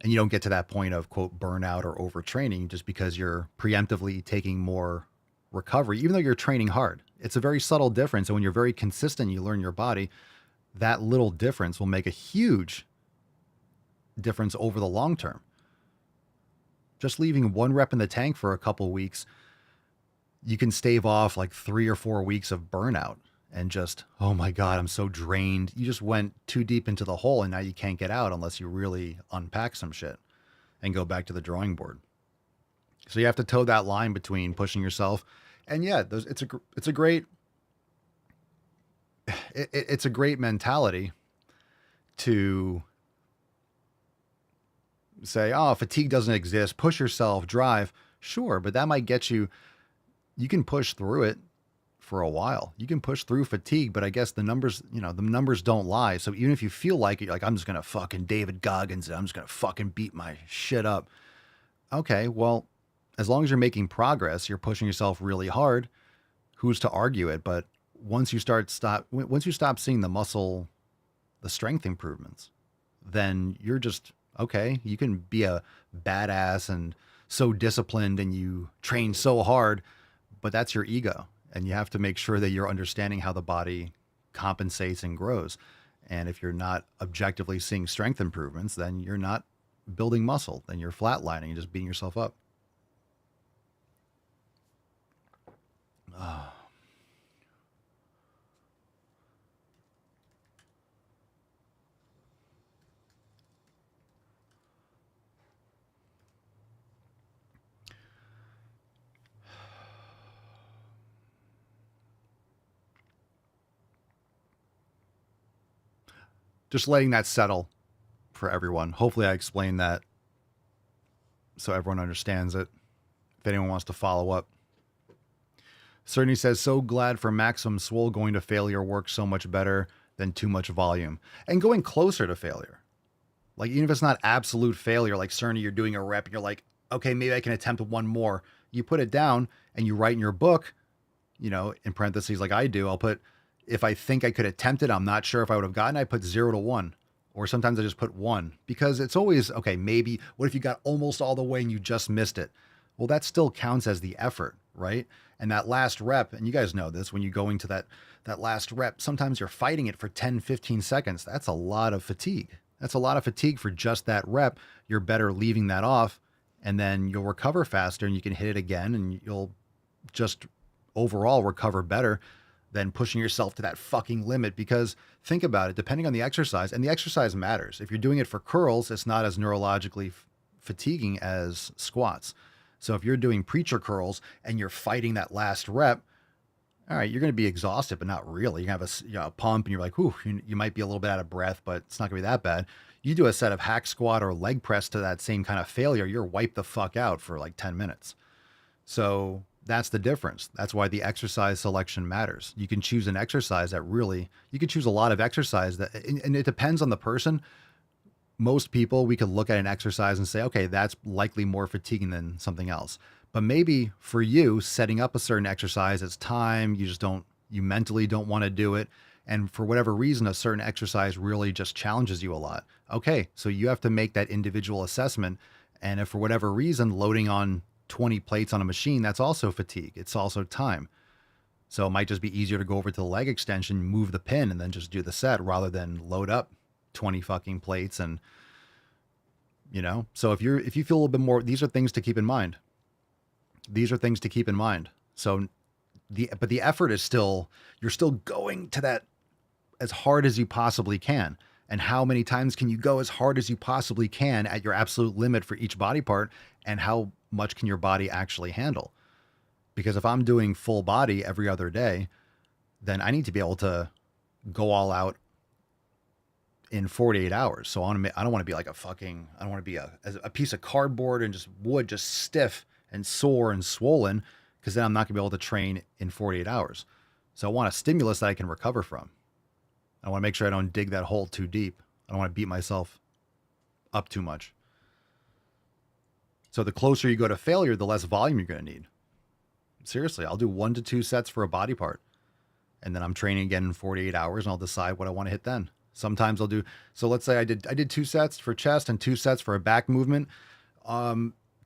you don't get to that point of, quote, burnout or overtraining just because you're preemptively taking more recovery, even though you're training hard. It's a very subtle difference. And when you're very consistent, you learn your body, that little difference will make a huge difference over the long term. Just leaving 1 rep in the tank for a couple weeks, you can stave off like 3 or 4 weeks of burnout and just, oh my God, I'm so drained. You just went too deep into the hole and now you can't get out unless you really unpack some shit and go back to the drawing board. So you have to toe that line between pushing yourself. And yeah, it's a great mentality to say, oh, fatigue doesn't exist. Push yourself, drive. Sure. But that might get you can push through it for a while. You can push through fatigue, but I guess the numbers, the numbers don't lie. So even if you feel like it, you're like, I'm just going to fucking David Goggins, I'm just going to fucking beat my shit up. Okay, well, as long as you're making progress, you're pushing yourself really hard. Who's to argue it? But once you stop seeing the strength improvements, then you're just, okay, you can be a badass and so disciplined and you train so hard, but that's your ego. And you have to make sure that you're understanding how the body compensates and grows. And if you're not objectively seeing strength improvements, then you're not building muscle. Then you're flatlining and just beating yourself up. Oh. Just letting that settle for everyone. Hopefully I explained that so everyone understands it. If anyone wants to follow up. Cerny says, so glad for maximum swole going to failure works so much better than too much volume. And going closer to failure. Like even if it's not absolute failure, like Cerny, you're doing a rep and you're like, okay, maybe I can attempt 1 more. You put it down and you write in your book, in parentheses like I do, I'll put, if I think I could attempt it, I'm not sure if I would have gotten it, I put 0 to 1. Or sometimes I just put 1 because it's always, okay, maybe what if you got almost all the way and you just missed it? Well, that still counts as the effort, right? And that last rep, and you guys know this, when you go into that last rep, sometimes you're fighting it for 10, 15 seconds. That's a lot of fatigue. That's a lot of fatigue for just that rep. You're better leaving that off and then you'll recover faster and you can hit it again and you'll just overall recover better than pushing yourself to that fucking limit. Because think about it, depending on the exercise, and the exercise matters. If you're doing it for curls, it's not as neurologically fatiguing as squats. So if you're doing preacher curls and you're fighting that last rep, all right, you're going to be exhausted, but not really. You have a pump and you're like, whew, you might be a little bit out of breath, but it's not going to be that bad. You do a set of hack squat or leg press to that same kind of failure, you're wiped the fuck out for like 10 minutes. So that's the difference. That's why the exercise selection matters. You can choose an exercise you can choose a lot of exercise and it depends on the person. Most people, we could look at an exercise and say, okay, that's likely more fatiguing than something else. But maybe for you, setting up a certain exercise, it's time, you mentally don't want to do it. And for whatever reason, a certain exercise really just challenges you a lot. Okay, so you have to make that individual assessment. And if for whatever reason, loading on 20 plates on a machine, that's also fatigue. It's also time. So it might just be easier to go over to the leg extension, move the pin, and then just do the set rather than load up 20 fucking plates. And, you know, so if you feel a little bit more, these are things to keep in mind. These are things to keep in mind. So but the effort is still, you're still going to that as hard as you possibly can. And how many times can you go as hard as you possibly can at your absolute limit for each body part? And how much can your body actually handle? Because if I'm doing full body every other day, then I need to be able to go all out in 48 hours. So I don't want to be like I don't want to be a piece of cardboard and just wood, just stiff and sore and swollen, because then I'm not going to be able to train in 48 hours. So I want a stimulus that I can recover from. I want to make sure I don't dig that hole too deep. I don't want to beat myself up too much. So the closer you go to failure, the less volume you're going to need. Seriously, I'll do 1 to 2 sets for a body part. And then I'm training again in 48 hours and I'll decide what I want to hit then. Sometimes I'll do, so let's say I did 2 sets for chest and 2 sets for a back movement.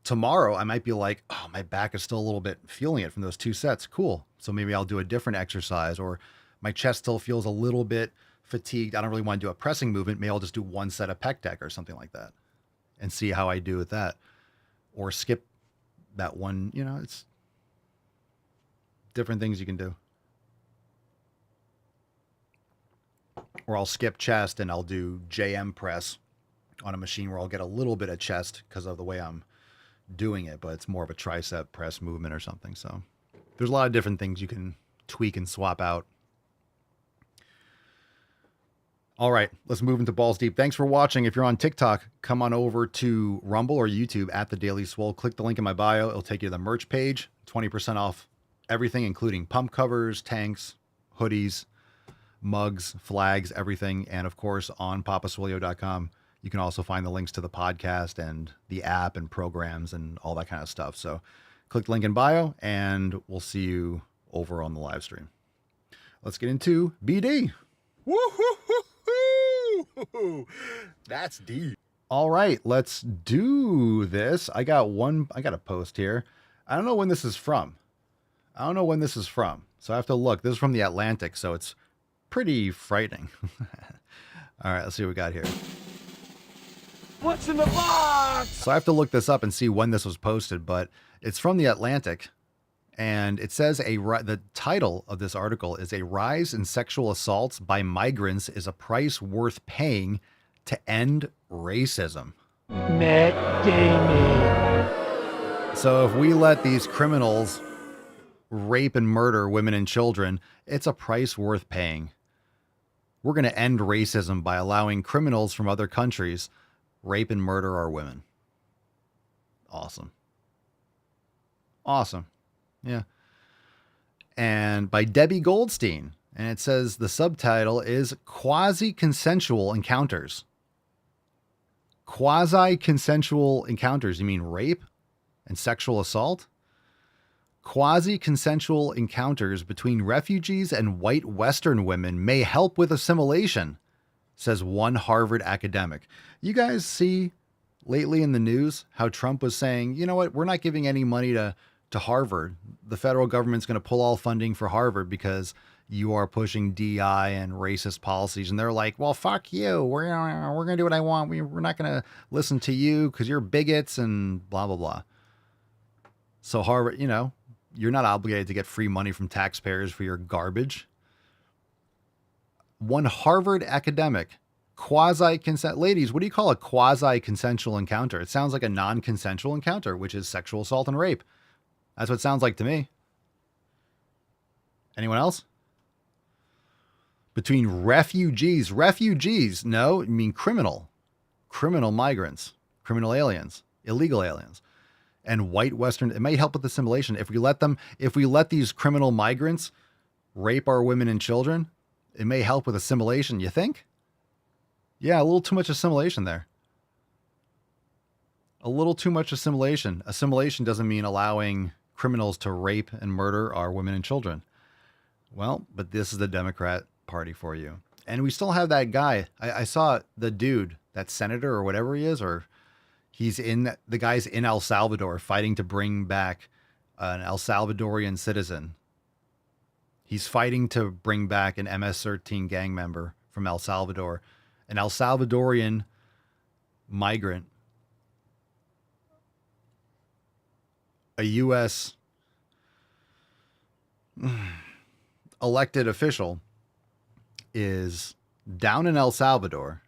Tomorrow I might be like, oh, my back is still a little bit feeling it from those 2 sets. Cool. So maybe I'll do a different exercise, or my chest still feels a little bit fatigued. I don't really want to do a pressing movement. Maybe I'll just do 1 set of pec deck or something like that and see how I do with that, or skip that one. You know, it's different things you can do. Or I'll skip chest and I'll do JM press on a machine where I'll get a little bit of chest because of the way I'm doing it, but it's more of a tricep press movement or something. So there's a lot of different things you can tweak and swap out. All right, let's move into Balls Deep. Thanks for watching. If you're on TikTok, come on over to Rumble or YouTube at The Daily Swole. Click the link in my bio. It'll take you to the merch page. 20% off everything, including pump covers, tanks, hoodies, mugs, flags, everything. And of course, on papaswolio.com, you can also find the links to the podcast and the app and programs and all that kind of stuff. So click the link in bio and we'll see you over on the live stream. Let's get into BD. Woo-hoo-hoo-hoo! That's deep. All right, let's do this. I got a post here. I don't know when this is from. So I have to look. This is from The Atlantic, so it's pretty frightening. All right, let's see what we got here. What's in the box? So I have to look this up and see when this was posted, but it's from The Atlantic. And it says the title of this article is "A Rise in Sexual Assaults by Migrants is a Price Worth Paying to End Racism." Matt Damon. So if we let these criminals rape and murder women and children, it's a price worth paying. We're going to end racism by allowing criminals from other countries rape and murder our women. Awesome. Awesome. Yeah. And by Debbie Goldstein. And it says the subtitle is Quasi-Consensual Encounters. Quasi-consensual encounters. You mean rape and sexual assault? Quasi-consensual encounters between refugees and white Western women may help with assimilation, says one Harvard academic. You guys see lately in the news how Trump was saying, you know what, we're not giving any money to Harvard. The federal government's going to pull all funding for Harvard because you are pushing DI and racist policies. And they're like, well, fuck you. We're going to do what I want. We're not going to listen to you because you're bigots and blah, blah, blah. So Harvard, you know, you're not obligated to get free money from taxpayers for your garbage. One Harvard academic, quasi-consent. Ladies, what do you call a quasi-consensual encounter? It sounds like a non-consensual encounter, which is sexual assault and rape. That's what it sounds like to me. Anyone else? Between refugees. Refugees. No, I mean criminal. Criminal migrants. Criminal aliens. Illegal aliens. And white Western. It might help with assimilation. If we let these criminal migrants rape our women and children, it may help with assimilation. You think? Yeah, a little too much assimilation there. A little too much assimilation. Assimilation doesn't mean allowing criminals to rape and murder our women and children. Well, but this is the Democrat party for you. And we still have that guy. I saw the dude, that senator or whatever he is, or the guy's in El Salvador fighting to bring back an El Salvadorian citizen. He's fighting to bring back an MS-13 gang member from El Salvador, an El Salvadorian migrant, a U.S. elected official is down in El Salvador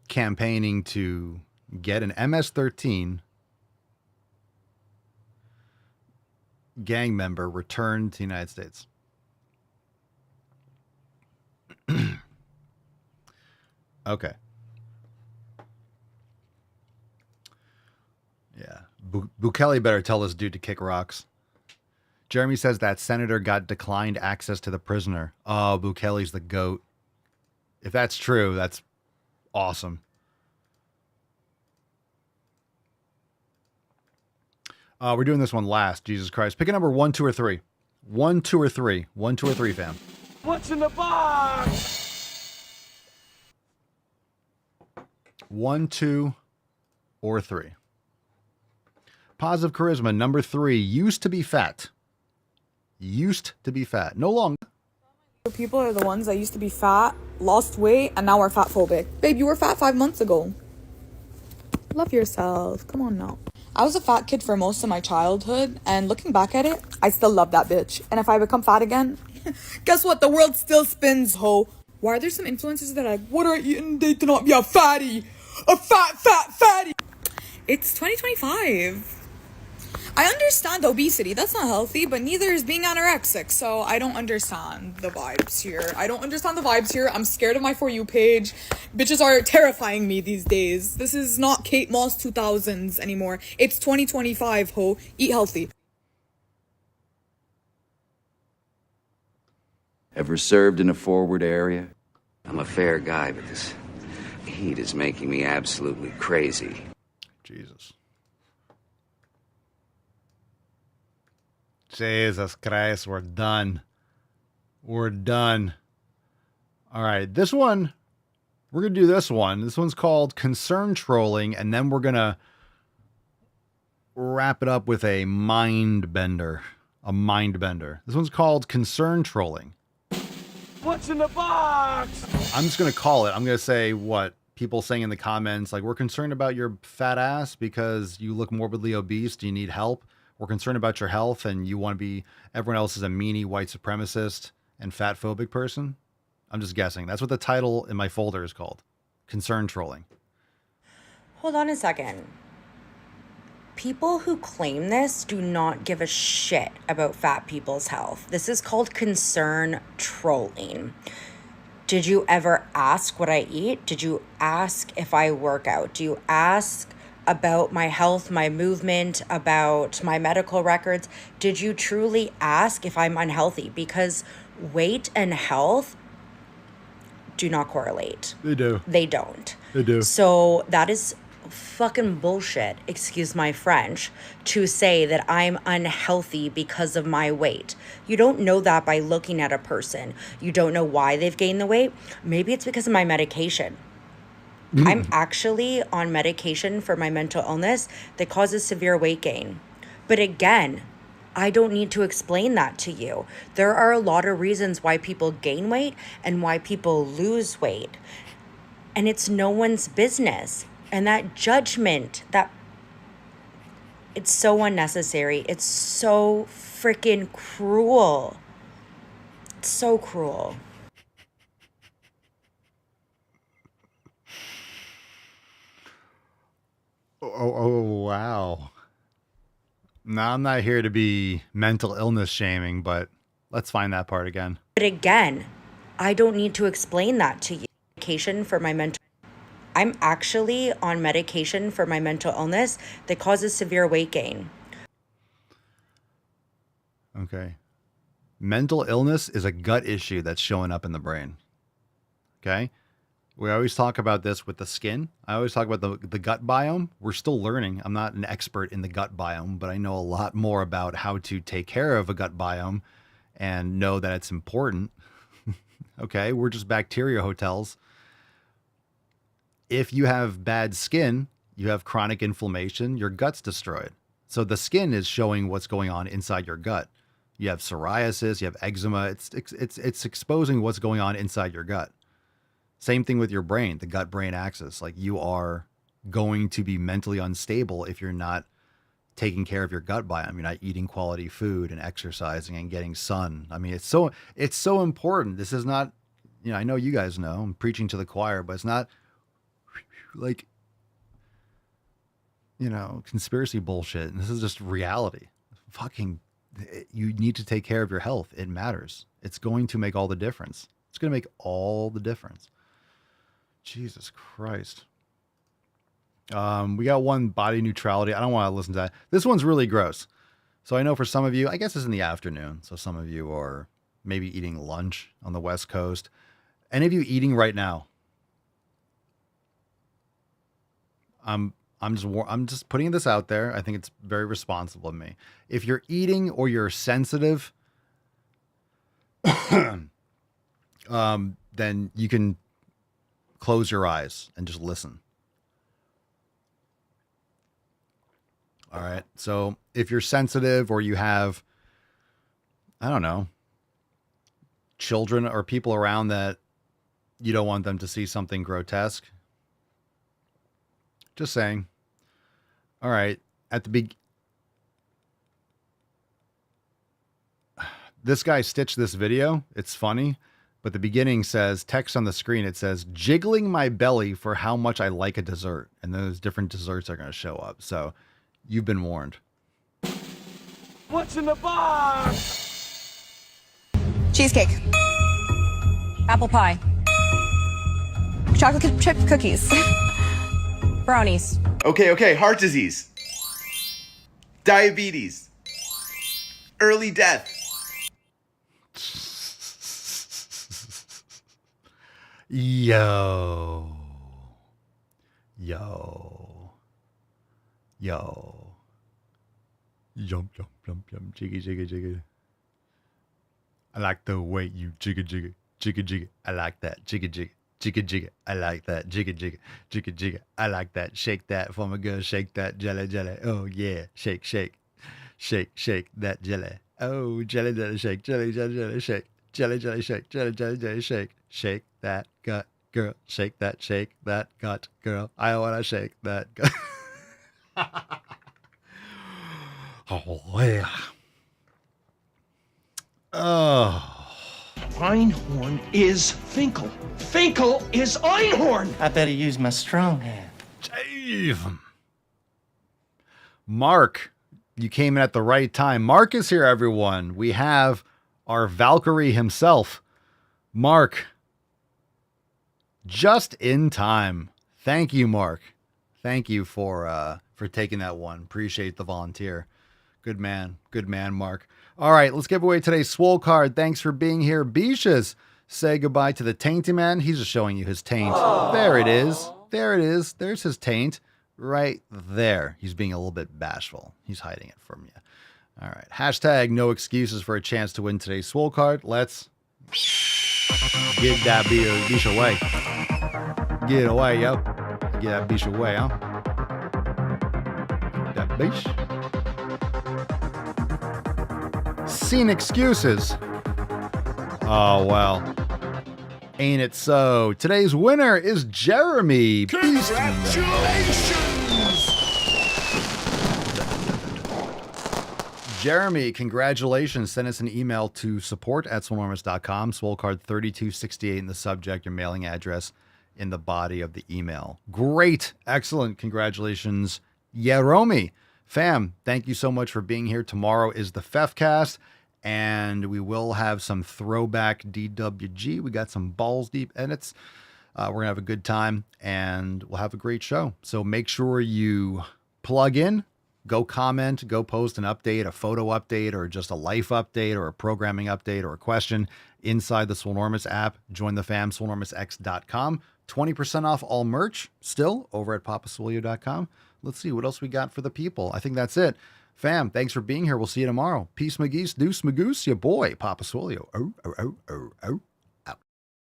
campaigning to get an MS-13 gang member returned to the United States. Okay. Yeah. Bukele better tell this dude to kick rocks. Jeremy says that senator got declined access to the prisoner. Oh, Bukele's the GOAT. If that's true, that's awesome. We're doing this one last. Jesus Christ. Pick a number 1, 2, or 3. 1, 2, or 3. 1, 2, or 3, fam. What's in the box? 1, 2, or 3. Positive charisma, number 3. Used to be fat. Used to be fat. No longer. People are the ones that used to be fat, lost weight, and now are fat phobic. Babe, you were fat 5 months ago. Love yourself. Come on now. I was a fat kid for most of my childhood, and looking back at it, I still love that bitch. And if I become fat again, guess what? The world still spins, ho. Why are there some influencers that are like, what are you eating? They do not be a fatty. A fatty. It's 2025. I understand obesity. That's not healthy, but neither is being anorexic. So I don't understand the vibes here. I'm scared of my For You page. Bitches are terrifying me these days. This is not Kate Moss 2000s anymore. It's 2025, ho. Eat healthy. Ever served in a forward area? I'm a fair guy, but this heat is making me absolutely crazy. Jesus. Jesus Christ, we're done. We're done. All right, this one, we're going to do this one. This one's called Concern Trolling, and then we're going to wrap it up with a mind bender. A mind bender. This one's called Concern Trolling. What's in the box? I'm just going to call it. I'm going to say what people saying in the comments, like, we're concerned about your fat ass because you look morbidly obese. Do you need help? We're concerned about your health and you want to be, everyone else is a meanie white supremacist and fat phobic person. I'm just guessing. That's what the title in my folder is called. Concern Trolling. Hold on a second. People who claim this do not give a shit about fat people's health. This is called concern trolling. Did you ever ask what I eat? Did you ask if I work out? Do you ask about my health, my movement, about my medical records? Did you truly ask if I'm unhealthy? Because weight and health do not correlate. They do. They don't. They do. So that is fucking bullshit, excuse my French, to say that I'm unhealthy because of my weight. You don't know that by looking at a person. You don't know why they've gained the weight. Maybe it's because of my medication. I'm actually on medication for my mental illness that causes severe weight gain. But again, I don't need to explain that to you. There are a lot of reasons why people gain weight and why people lose weight. And it's no one's business. And that judgment, it's so unnecessary. It's so freaking cruel. It's so cruel. Oh, wow. Now, I'm not here to be mental illness shaming, but let's find that part again. But again, I don't need to explain that to you. I'm actually on medication for my mental illness that causes severe weight gain. Okay. Mental illness is a gut issue that's showing up in the brain. Okay. We always talk about this with the skin. I always talk about the gut biome. We're still learning. I'm not an expert in the gut biome, but I know a lot more about how to take care of a gut biome and know that it's important. Okay, we're just bacteria hotels. If you have bad skin, you have chronic inflammation, your gut's destroyed. So the skin is showing what's going on inside your gut. You have psoriasis, you have eczema. It's exposing what's going on inside your gut. Same thing with your brain, the gut-brain axis. Like, you are going to be mentally unstable if you're not taking care of your gut biome. You're not eating quality food and exercising and getting sun. I mean, it's so important. This is not, I know you guys know, I'm preaching to the choir, but it's not like, conspiracy bullshit. And this is just reality. Fucking, you need to take care of your health. It matters. It's going to make all the difference. It's going to make all the difference. Jesus Christ. We got one, body neutrality. I don't want to listen to that. This one's really gross. So I know for some of you, I guess it's in the afternoon. So some of you are maybe eating lunch on the West Coast. Any of you eating right now? I'm just putting this out there. I think it's very responsible of me. If you're eating or you're sensitive, then you can close your eyes and just listen. All right. So if you're sensitive or you have, I don't know, children or people around that you don't want them to see something grotesque, just saying. All right. At the this guy stitched this video. It's funny, but the beginning says, text on the screen, it says, jiggling my belly for how much I like a dessert. And those different desserts are going to show up. So you've been warned. What's in the box? Cheesecake. Apple pie. Chocolate chip cookies. Brownies. Okay, heart disease. Diabetes. Early death. Yo. Jump, jiggy. I like the way you jiggy. I like that, jiggy. I like that, jiggy. I like that. Shake that for my girl. Shake that jelly. Oh yeah, shake that jelly. Oh jelly, shake jelly, shake jelly, shake jelly, shake that gut, girl. Shake that gut, girl. I wanna shake that gut. Oh yeah. Oh. Einhorn is Finkel. Finkel is Einhorn. I better use my strong hand. Dave. Mark, you came in at the right time. Mark is here, everyone. We have our Valkyrie himself. Mark, just in time. Thank you, Mark. Thank you for taking that one. Appreciate the volunteer. Good man, Mark. All right, let's give away today's Swole card. Thanks for being here. Beaches, say goodbye to the Tainty Man. He's just showing you his taint. Aww. There it is. There's his taint right there. He's being a little bit bashful. He's hiding it from you. All right. Hashtag no excuses for a chance to win today's Swole card. Let's get that beach away. Get it away, yo. Get that beach away, huh? Get that beach. Seen excuses. Oh, well. Ain't it so? Today's winner is Jeremy. Congratulations! Jeremy, congratulations. Send us an email to support@swolenormous.com. Swole card 3268 in the subject, your mailing address in the body of the email. Great. Excellent. Congratulations, Yeromi. Fam, thank you so much for being here. Tomorrow is the FEFcast, and we will have some throwback DWG. We got some balls deep edits. We're going to have a good time, and we'll have a great show. So make sure you plug in, go comment, go post an update, a photo update, or just a life update, or a programming update, or a question inside the Swolenormous app. Join the fam, swolenormousx.com. 20% off all merch still over at papaswolio.com. Let's see what else we got for the people. I think that's it. Fam, thanks for being here. We'll see you tomorrow. Peace, McGeese, deuce, magoose, your boy, Papa Swolio. Oh.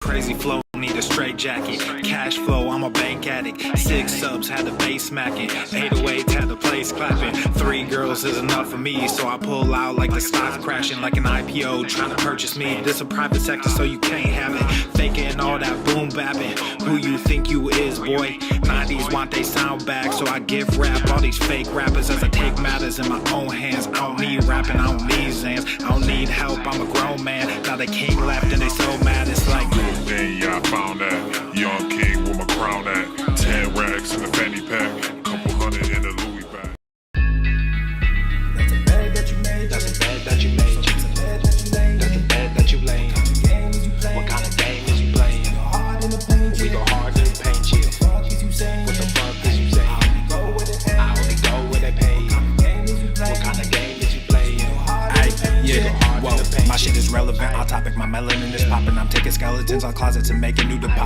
Crazy flow, need a straight jacket. Cash flow, I'm a bank addict. 6 subs, had the bass smacking. 808s, had the place clapping. 3 girls is enough for me, so I pull out like the stock crashing. Like an IPO, trying to purchase me. This a private sector, so you can't have it. Faking all that boom bapping. Who you think you is, boy? 90s want they sound back, so I give rap all these fake rappers as I take matters in my own hands. I don't need rapping, I don't need Zans. I don't need help, I'm a grown man. Now they can't laugh and they so mad, it's like Yeah, I found that. Young king with my crown at. 10 racks in the fanny pack. Couple hundred in the Louis bag. that's a bed that you made. That's a bed that you made. That's a bed that you laid. That's the bed that you laid. What kind of game is you playing? We go hard in the paint, yeah. What the fuck is you saying? I only go where they pay. What kind of game is you playing? Yeah, whoa, my shit is relevant. On topic, my melanin is popping. I'm taking skeletons on closets and making new deposits.